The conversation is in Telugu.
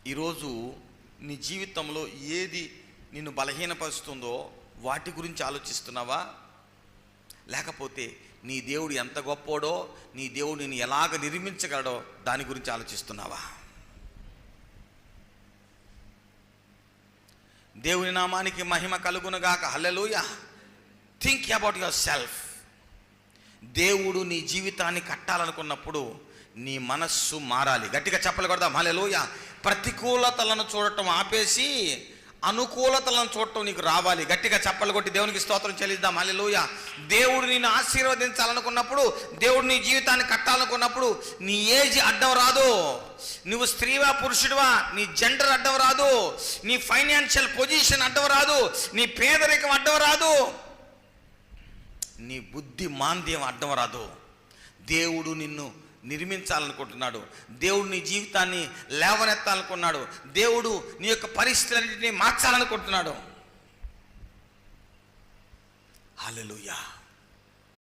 ఈరోజు నీ జీవితంలో ఏది నిన్ను బలహీనపరుస్తుందో వాటి గురించి ఆలోచిస్తున్నావా? లేకపోతే నీ దేవుడు ఎంత గొప్పోడో, నీ దేవుడు నిన్ను ఎలాగ నిర్మించగలడో దాని గురించి ఆలోచిస్తున్నావా? దేవుని నామానికి మహిమ కలుగునుగాక. Hallelujah. Think about yourself. దేవుడు నీ జీవితాన్ని కట్టాలనుకున్నప్పుడు నీ మనస్సు మారాలి. గట్టిగా చెప్పలు కొడదాం. హల్లెలూయా. ప్రతికూలతలను చూడటం ఆపేసి అనుకూలతలను చూడటం నీకు రావాలి. గట్టిగా చప్పలు కొట్టి దేవునికి స్తోత్రం చెల్లిద్దాం. హల్లెలూయా. దేవుడు నిన్ను ఆశీర్వదించాలనుకున్నప్పుడు, దేవుడు నీ జీవితాన్ని కట్టాలనుకున్నప్పుడు నీ ఏజ్ అడ్డం రాదు. నువ్వు స్త్రీవా పురుషుడివా, నీ జెండర్ అడ్డం రాదు. నీ ఫైనాన్షియల్ పొజిషన్ అడ్డం రాదు. నీ పేదరికం అడ్డం రాదు. నీ బుద్ధి మాంద్యం అడ్డం రాదు. దేవుడు నిన్ను నిర్మించాలనుకుంటున్నాడు. దేవుడు నీ జీవితాన్ని లేవనెత్తాలనుకున్నాడు. దేవుడు నీ యొక్క పరిస్థితులన్నింటినీ మార్చాలనుకుంటున్నాడు. హల్లెలూయా.